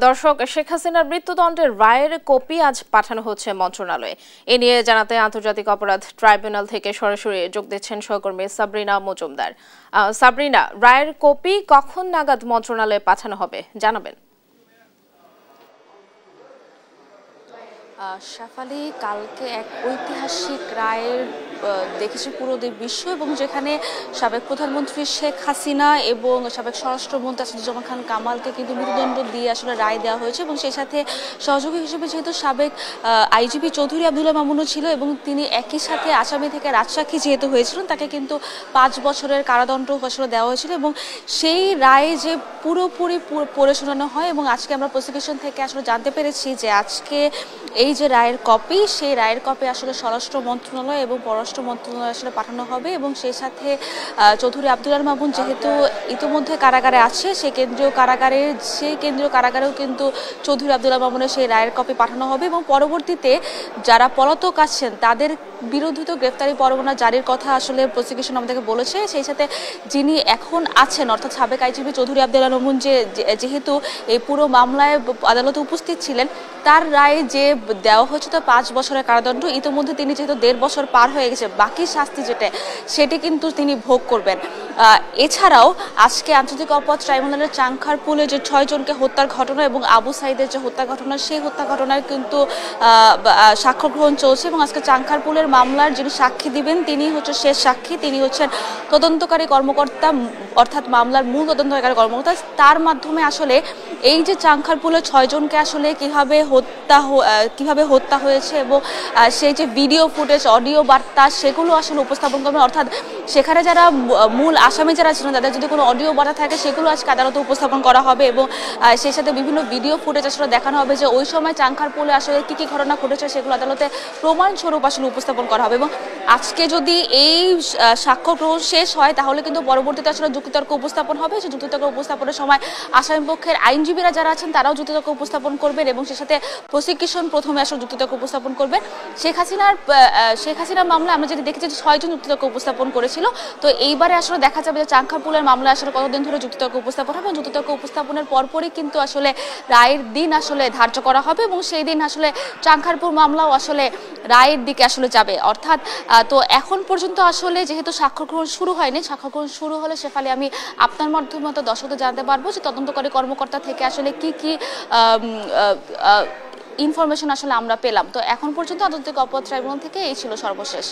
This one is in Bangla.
দর্শক, শেখ হাসিনার মৃত্যুদণ্ডের রায়ের কপি আজ পাঠানো হচ্ছে মন্ত্রণালয়ে। এ নিয়ে জানাতে আন্তর্জাতিক অপরাধ ট্রাইব্যুনাল থেকে সরাসরি যোগ দিচ্ছেন সহকর্মী সাবরিনা মজুমদার। সাবরিনা, রায়ের কপি কখন নাগাদ মন্ত্রণালয়ে পাঠানো হবে জানাবেন? শেফালি, কালকে এক ঐতিহাসিক রায়ের দেখেছে পুরো বিশ্ব, এবং যেখানে সাবেক প্রধানমন্ত্রী শেখ হাসিনা এবং সাবেক স্বরাষ্ট্রমন্ত্রী আসাদুজ্জামান খান কামালকে কিন্তু মৃত্যুদণ্ড দিয়ে আসলে রায় দেওয়া হয়েছে, এবং সেই সাথে সহযোগী হিসেবে যেহেতু সাবেক আইজিপি চৌধুরী আবদুল্লাহ মামুনও ছিল, এবং তিনি একই সাথে আসামি থেকে রাজসাক্ষী যেহেতু হয়েছিলেন, তাকে কিন্তু 5 বছরের কারাদণ্ড আসলে দেওয়া হয়েছিল। এবং সেই রায় যে পুরোপুরি পড়ে শোনানো হয়, এবং আজকে আমরা প্রসিকিউশন থেকে আসলে জানতে পেরেছি যে আজকে এই যে রায়ের কপি, সেই রায়ের কপি আসলে স্বরাষ্ট্র মন্ত্রণালয় এবং পররাষ্ট্র মন্ত্রণালয় আসলে পাঠানো হবে, এবং সেই সাথে চৌধুরী আবদুল্লাহ মামুন যেহেতু ইতিমধ্যে কারাগারে আছে, সেই কেন্দ্রীয় কারাগারেও কিন্তু চৌধুরী আবদুল্লাহ মামুনের সেই রায়ের কপি পাঠানো হবে, এবং পরবর্তীতে যারা পলাতক আছেন তাদের বিরুদ্ধে তো গ্রেফতারি পরোয়ানা জারির কথা আসলে প্রসিকিউশন আমাদেরকে বলেছে। সেই সাথে যিনি এখন আছেন অর্থাৎ সাবেক আইজিপি চৌধুরী আবদুল্লাহ মামুন যেহেতু এই পুরো মামলায় আদালতে উপস্থিত ছিলেন, তার রায়ে যে দেওয়া হয়েছে তো 5 বছরের কারাদণ্ড, ইতিমধ্যে তিনি যেহেতু 1.5 বছর পার হয়ে গেছে, বাকি শাস্তি সেটি কিন্তু তিনি ভোগ করবেন। এছাড়াও আজকে আন্তর্জাতিক অপরাধ ট্রাইব্যুনালের চাংখারপুলে যে 6 জনকে হত্যার ঘটনা এবং আবু সাইদের যে হত্যা ঘটনা, সেই হত্যা ঘটনায় কিন্তু সাক্ষ্য গ্রহণ চলছে, এবং আজকে চাংখারপুলের মামলার যিনি সাক্ষী দিবেন তিনি হচ্ছে শেষ সাক্ষী, তিনি হচ্ছেন তদন্তকারী কর্মকর্তা অর্থাৎ মামলার মূল তদন্তকারী কর্মকর্তা। তার মাধ্যমে আসলে এই যে চাংখারপুলের 6 জনকে আসলে কিভাবে হত্যা হয়েছে এবং সেই যে ভিডিও ফুটেজ, অডিও বার্তা, সেগুলো আসলে উপস্থাপন করবেন। অর্থাৎ সেখানে যারা মূল আসামি যারা ছিলেন তাদের যদি কোনো অডিও বার্তা থাকে সেগুলো আজকে আদালতে উপস্থাপন করা হবে, এবং সেই সাথে বিভিন্ন ভিডিও ফুটেজ আসলে দেখানো হবে যে ওই সময় চাংখারপুলে আসলে কি ঘটনা ঘটেছে, সেগুলো আদালতে প্রমাণস্বরূপ আসলে উপস্থাপন করা হবে। এবং আজকে যদি এই সাক্ষ্য গ্রহণ শেষ হয় তাহলে কিন্তু পরবর্তীতে আসলে যুক্তিতর্ক উপস্থাপন হবে। সেই যুক্তিতর্ক উপস্থাপনের সময় আসামি পক্ষের আইনজীবীরা যারা আছেন তারাও যুক্তিতর্ক উপস্থাপন করবেন, এবং সেই সাথে প্রসিকিউশন প্রথমে আসলে যুক্তিতর্ক উপস্থাপন করবে। শেখ হাসিনার মামলা আমরা যদি দেখেছি 6 জন যুক্তিতর্ক উপস্থাপন করেছিল, তো এইবারে আসলে দেখা যাবে যে চাংখারপুলের মামলা আসলে কতদিন ধরে যুক্তিতর্ক উপস্থাপন হবে, এবং যুক্তিতর্ক উপস্থাপনের পরপরই কিন্তু আসলে রায়ের দিন আসলে ধার্য করা হবে, এবং সেই দিন আসলে চাংখারপুর মামলাও আসলে রায়ের দিকে আসলে যাবে। অর্থাৎ তো এখন পর্যন্ত আসলে যেহেতু সাক্ষ্য গ্রহণ শুরু হয়নি, সাক্ষ্য গ্রহণ শুরু হলে সেফালে আমি আপনার মাধ্যমে দর্শকদের জানতে পারবো যে তদন্তকারী কর্মকর্তা থেকে আসলে কি ইনফরমেশন আসলে আমরা পেলাম। তো এখন পর্যন্ত আন্তর্জাতিক অপরাধ ট্রাইব্যুনাল থেকে এই ছিল সর্বশেষ।